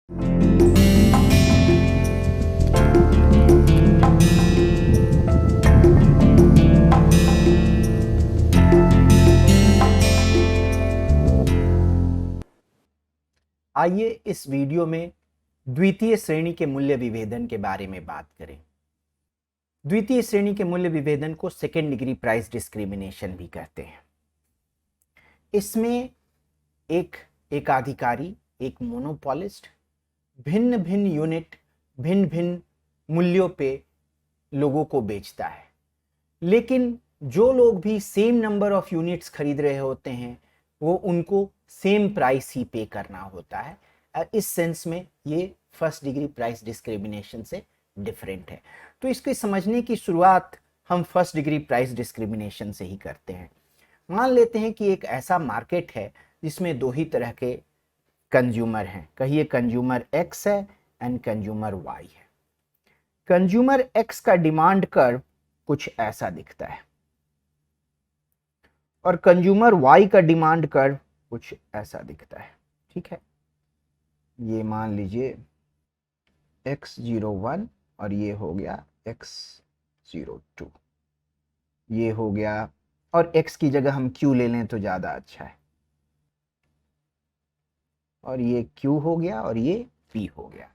आइए इस वीडियो में द्वितीय श्रेणी के मूल्य विभेदन के बारे में बात करें। द्वितीय श्रेणी के मूल्य विभेदन को सेकेंड डिग्री प्राइस डिस्क्रिमिनेशन भी कहते हैं। इसमें एक एकाधिकारी, एक मोनोपोलिस्ट भिन्न भिन्न यूनिट, भिन्न भिन्न मूल्यों पे लोगों को बेचता है, लेकिन जो लोग भी सेम नंबर ऑफ यूनिट्स खरीद रहे होते हैं वो उनको सेम प्राइस ही पे करना होता है। इस सेंस में ये फर्स्ट डिग्री प्राइस डिस्क्रिमिनेशन से डिफरेंट है। तो इसके समझने की शुरुआत हम फर्स्ट डिग्री प्राइस डिस्क्रिमिनेशन से ही करते हैं। मान लेते हैं कि एक ऐसा मार्केट है जिसमें दो ही तरह के कंज्यूमर हैं। कहिए कंज्यूमर एक्स है एंड कंज्यूमर वाई है। कंज्यूमर एक्स का डिमांड कर्व कुछ ऐसा दिखता है और कंज्यूमर वाई का डिमांड कर्व कुछ ऐसा दिखता है। ठीक है, ये मान लीजिए x01 और ये हो गया x02, ये हो गया, और x की जगह हम q ले लें तो ज़्यादा अच्छा है, और ये q हो गया और ये p हो गया।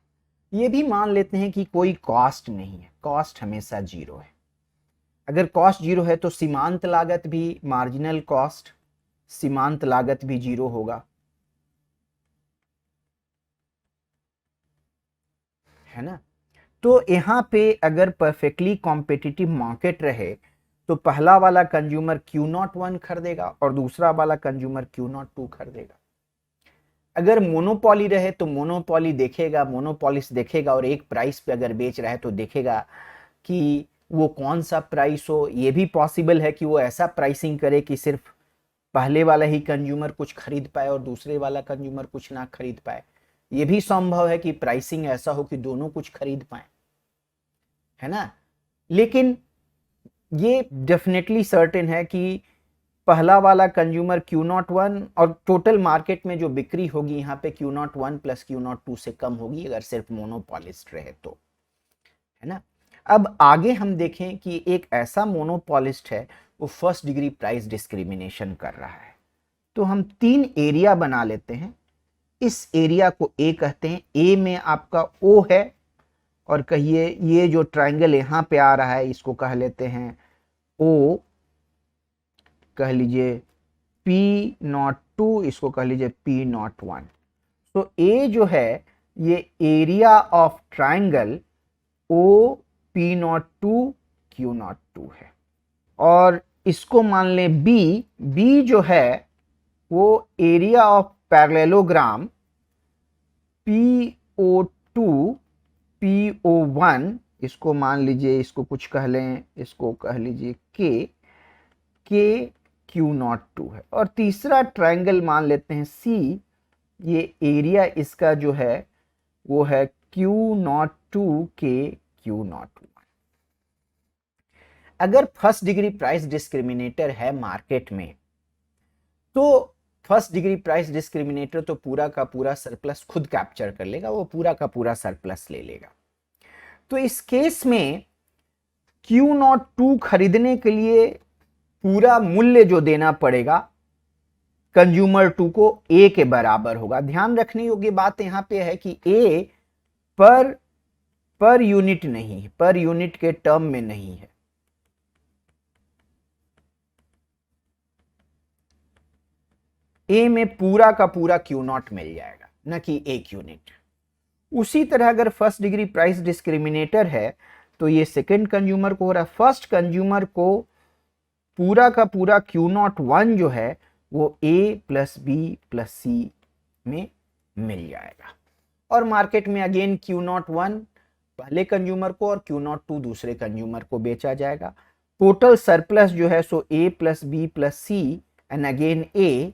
ये भी मान लेते हैं कि कोई कॉस्ट नहीं है, कॉस्ट हमेशा जीरो है। अगर कॉस्ट जीरो है तो सीमांत लागत भी, मार्जिनल कॉस्ट, सीमांत लागत भी जीरो होगा, है ना। तो यहाँ पे अगर परफेक्टली कॉम्पिटिटिव मार्केट रहे तो पहला वाला कंज्यूमर Q01 खरीदेगा और दूसरा वाला कंज्यूमर Q02 खरीदेगा। अगर मोनोपोली रहे तो मोनोपोली देखेगा, मोनोपोलिस्ट देखेगा और एक प्राइस पे अगर बेच रहा है तो देखेगा कि वो कौन सा प्राइस हो। ये भी पॉसिबल है कि वो ऐसा प्राइसिंग करे कि सिर्फ पहले वाला ही कंज्यूमर कुछ खरीद पाए और दूसरे वाला कंज्यूमर कुछ ना खरीद पाए। ये भी संभव है कि प्राइसिंग ऐसा हो कि दोनों कुछ खरीद पाए, है ना। लेकिन ये डेफिनेटली सर्टेन है कि पहला वाला कंज्यूमर Q01 और टोटल मार्केट में जो बिक्री होगी यहाँ पे Q01 प्लस Q02 से कम होगी अगर सिर्फ मोनोपोलिस्ट रहे तो, है ना। अब आगे हम देखें कि एक ऐसा मोनोपोलिस्ट है वो फर्स्ट डिग्री प्राइस डिस्क्रिमिनेशन कर रहा है। तो हम तीन एरिया बना लेते हैं। इस एरिया को ए कहते हैं। ए में आपका ओ है और कहिए ये जो ट्रायंगल यहाँ पे आ रहा है इसको कह लेते हैं ओ, कह लीजिए P02, इसको कह लीजिए P01। तो ए जो है ये area of triangle O P02 Q02 है, और इसको मान लें बी। बी जो है वो area of parallelogram PO2 PO1, इसको मान लीजिए, इसको कुछ कह लें, इसको कह लीजिए K Q02 है। और तीसरा ट्रायंगल मान लेते हैं C, ये एरिया इसका जो है वो है Q02 K Q01। अगर फर्स्ट डिग्री प्राइस डिस्क्रिमिनेटर है मार्केट में तो फर्स्ट डिग्री प्राइस डिस्क्रिमिनेटर तो पूरा का पूरा सरप्लस खुद कैप्चर कर लेगा, वो पूरा का पूरा सरप्लस ले लेगा। तो इस केस में Q02 खरीदने के लिए पूरा मूल्य जो देना पड़ेगा कंज्यूमर 2 को A के बराबर होगा। ध्यान रखने योग्य बात यहां पे है कि A पर यूनिट नहीं है, पर यूनिट के टर्म में नहीं है। A में पूरा का पूरा Q0 मिल जाएगा, न कि एक यूनिट। उसी तरह अगर फर्स्ट डिग्री प्राइस डिस्क्रिमिनेटर है तो ये सेकंड कंज्यूमर को हो रहा है। फर्स्ट कंज्यूमर को पूरा का पूरा Q01 जो है वो A plus B plus C में मिल जाएगा, और मार्केट में अगेन Q01 पहले कंज्यूमर को और Q02 दूसरे कंज्यूमर को बेचा जाएगा। टोटल सरप्लस जो है सो A plus B plus C and again A,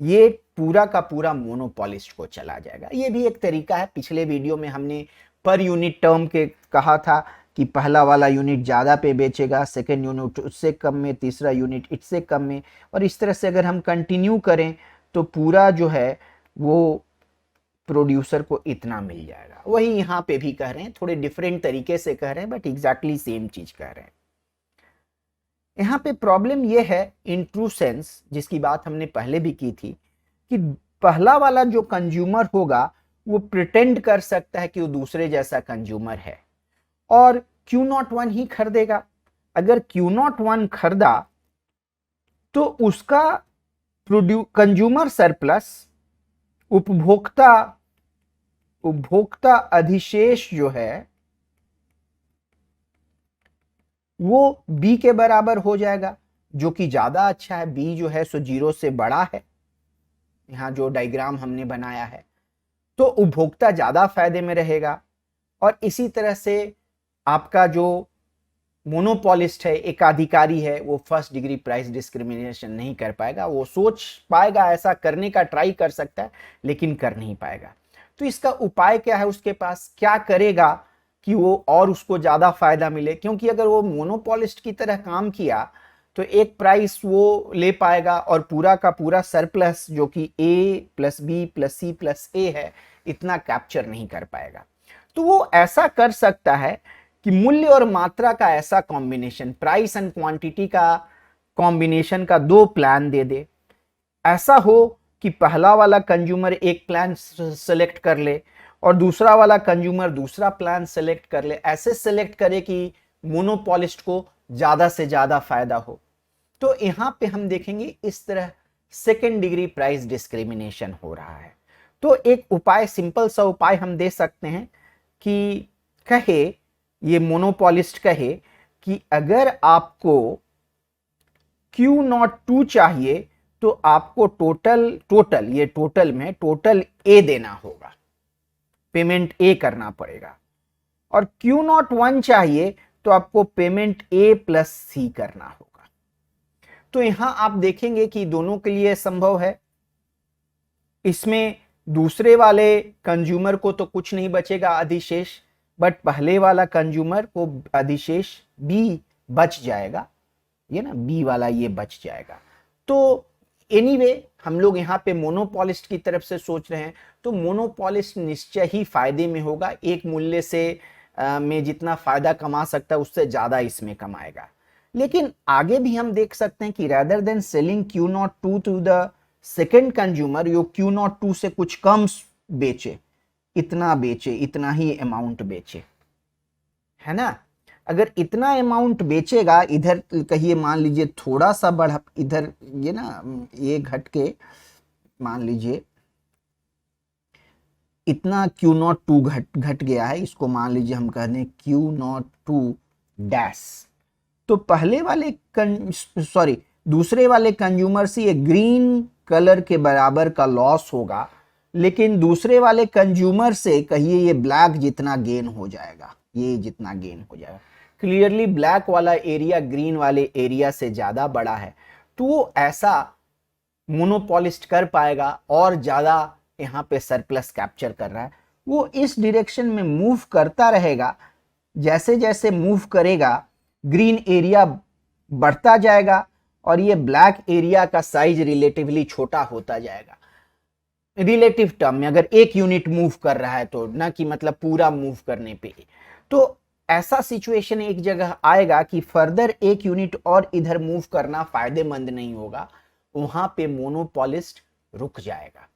ये पूरा का पूरा मोनोपोलिस्ट को चला जाएगा। ये भी एक तरीका है। पिछले वीडियो में हमने पर यूनिट टर्म के कहा था कि पहला वाला यूनिट ज़्यादा पे बेचेगा, सेकेंड यूनिट उससे कम में, तीसरा यूनिट इससे कम में, और इस तरह से अगर हम कंटिन्यू करें तो पूरा जो है वो प्रोड्यूसर को इतना मिल जाएगा। वही यहाँ पे भी कह रहे हैं, थोड़े डिफरेंट तरीके से कह रहे हैं बट एग्जैक्टली सेम चीज कह रहे हैं। यहाँ पे प्रॉब्लम ये है इन ट्रू सेंस, जिसकी बात हमने पहले भी की थी, कि पहला वाला जो कंज्यूमर होगा वो प्रिटेंड कर सकता है कि वो दूसरे जैसा कंज्यूमर है और Q01 ही खरीदेगा। अगर Q01 खरीदा तो उसका कंज्यूमर सरप्लस, उपभोक्ता अधिशेष जो है वो B के बराबर हो जाएगा, जो कि ज्यादा अच्छा है। B जो है सो 0 से बड़ा है, यहां जो डायग्राम हमने बनाया है, तो उपभोक्ता ज्यादा फायदे में रहेगा। और इसी तरह से आपका जो मोनोपोलिस्ट है, एकाधिकारी है, वो फर्स्ट डिग्री प्राइस डिस्क्रिमिनेशन नहीं कर पाएगा। वो सोच पाएगा, ऐसा करने का ट्राई कर सकता है, लेकिन कर नहीं पाएगा। तो इसका उपाय क्या है, उसके पास क्या करेगा कि वो और उसको ज्यादा फायदा मिले? क्योंकि अगर वो मोनोपोलिस्ट की तरह काम किया तो एक प्राइस वो ले पाएगा और पूरा का पूरा सरप्लस जो कि A plus B plus C plus A है, इतना कैप्चर नहीं कर पाएगा। तो वो ऐसा कर सकता है कि मूल्य और मात्रा का ऐसा कॉम्बिनेशन, प्राइस एंड क्वांटिटी का कॉम्बिनेशन का 2 प्लान दे दे। ऐसा हो कि पहला वाला कंज्यूमर एक प्लान सेलेक्ट कर ले और दूसरा वाला कंज्यूमर दूसरा प्लान सेलेक्ट कर ले। ऐसे सेलेक्ट करे कि मोनोपोलिस्ट को ज्यादा से ज्यादा फायदा हो। तो यहां पे हम देखेंगे इस तरह सेकेंड डिग्री प्राइस डिस्क्रिमिनेशन हो रहा है। तो एक उपाय, सिंपल सा उपाय हम दे सकते हैं कि कहे, ये मोनोपोलिस्ट कहे कि अगर आपको Q02 चाहिए तो आपको टोटल में टोटल A देना होगा, पेमेंट A करना पड़ेगा। और Q01 चाहिए तो आपको पेमेंट A प्लस C करना होगा। तो यहां आप देखेंगे कि दोनों के लिए संभव है। इसमें दूसरे वाले कंज्यूमर को तो कुछ नहीं बचेगा अधिशेष, बट पहले वाला कंज्यूमर को अधिशेष B बच जाएगा, ये ना B वाला ये बच जाएगा। तो एनीवे हम लोग यहाँ पे मोनोपोलिस्ट की तरफ से सोच रहे हैं, तो मोनोपोलिस्ट निश्चय ही फायदे में होगा। एक मूल्य से में जितना फायदा कमा सकता है उससे ज्यादा इसमें कमाएगा। लेकिन आगे भी हम देख सकते हैं कि rather than selling Q02 to the second consumer, yo Q02 से कुछ कम बेचे, इतना ही अमाउंट बेचे, है ना। अगर इतना अमाउंट बेचेगा, इधर कहिए मान लीजिए थोड़ा सा बढ़ा, इधर ये ना ये घट के मान लीजिए इतना Q02 घट गया है, इसको मान लीजिए हम कह दें Q02 डैश। तो दूसरे वाले कंज्यूमर से ये ग्रीन कलर के बराबर का लॉस होगा, लेकिन दूसरे वाले कंज्यूमर से कहिए ये ब्लैक जितना गेन हो जाएगा, ये जितना गेन हो जाएगा। क्लियरली ब्लैक वाला एरिया ग्रीन वाले एरिया से ज्यादा बड़ा है, तो वो ऐसा मोनोपोलिस्ट कर पाएगा और ज्यादा यहाँ पे सरप्लस कैप्चर कर रहा है। वो इस डायरेक्शन में मूव करता रहेगा, जैसे जैसे मूव करेगा ग्रीन एरिया बढ़ता जाएगा और ये ब्लैक एरिया का साइज रिलेटिवली छोटा होता जाएगा। रिलेटिव टर्म में अगर 1 यूनिट मूव कर रहा है तो, ना कि मतलब पूरा मूव करने पे। तो ऐसा सिचुएशन एक जगह आएगा कि फर्दर 1 यूनिट और इधर मूव करना फायदेमंद नहीं होगा, वहां पे मोनोपोलिस्ट रुक जाएगा,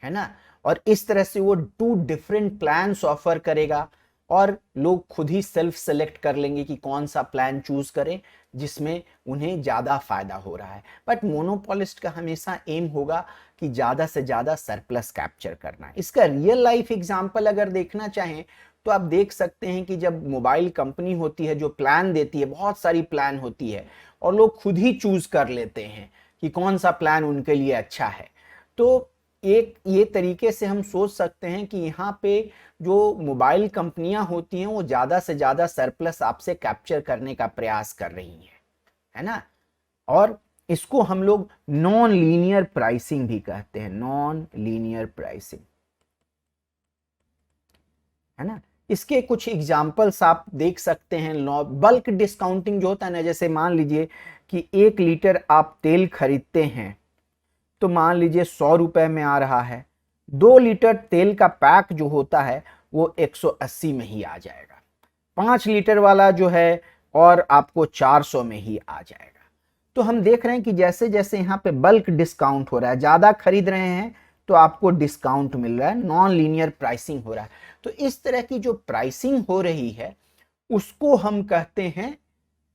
है ना। और इस तरह से वो 2 डिफरेंट प्लान्स ऑफर करेगा और लोग खुद ही सेल्फ सेलेक्ट कर लेंगे कि कौन सा प्लान चूज करें जिसमें उन्हें ज्यादा फायदा हो रहा है। बट मोनोपोलिस्ट का हमेशा एम होगा कि ज्यादा से ज्यादा सरप्लस कैप्चर करना। इसका रियल लाइफ एग्जांपल अगर देखना चाहें तो आप देख सकते हैं कि जब मोबाइल कंपनी होती है जो प्लान देती है, बहुत सारी प्लान होती है और लोग खुद ही चूज कर लेते हैं कि कौन सा प्लान उनके लिए अच्छा है। तो एक ये तरीके से हम सोच सकते हैं कि यहाँ पे जो मोबाइल कंपनियां होती हैं वो ज्यादा से ज्यादा सरप्लस आपसे कैप्चर करने का प्रयास कर रही है ना। और इसको हम लोग नॉन लीनियर प्राइसिंग भी कहते हैं, नॉन लीनियर प्राइसिंग, है ना। इसके कुछ एग्जाम्पल्स आप देख सकते हैं। बल्क डिस्काउंटिंग जो होता है ना, जैसे मान लीजिए कि 1 लीटर आप तेल खरीदते हैं तो मान लीजिए 100 रुपए में आ रहा है, 2 लीटर तेल का पैक जो होता है वो 180 में ही आ जाएगा, 5 लीटर वाला जो है और आपको 400 में ही आ जाएगा। तो हम देख रहे हैं कि जैसे जैसे यहाँ पे बल्क डिस्काउंट हो रहा है, ज्यादा खरीद रहे हैं तो आपको डिस्काउंट मिल रहा है, नॉन लीनियर प्राइसिंग हो रहा है। तो इस तरह की जो प्राइसिंग हो रही है उसको हम कहते हैं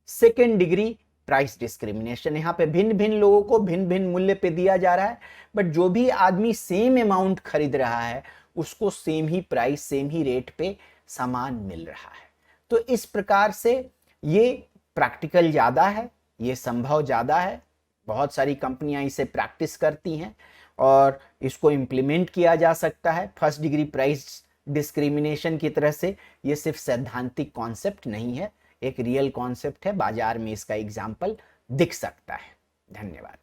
सेकेंड डिग्री प्राइस डिस्क्रिमिनेशन। यहाँ पे भिन्न भिन्न लोगों को भिन्न भिन्न मूल्य पे दिया जा रहा है, बट जो भी आदमी सेम अमाउंट खरीद रहा है उसको सेम ही प्राइस, सेम ही रेट पे सामान मिल रहा है। तो इस प्रकार से ये प्रैक्टिकल ज्यादा है, ये संभव ज्यादा है, बहुत सारी कंपनियां इसे प्रैक्टिस करती हैं और इसको इम्प्लीमेंट किया जा सकता है फर्स्ट डिग्री प्राइस डिस्क्रिमिनेशन की तरह से। ये सिर्फ सैद्धांतिक कॉन्सेप्ट नहीं है, एक रियल कॉन्सेप्ट है, बाजार में इसका एग्जाम्पल दिख सकता है। धन्यवाद।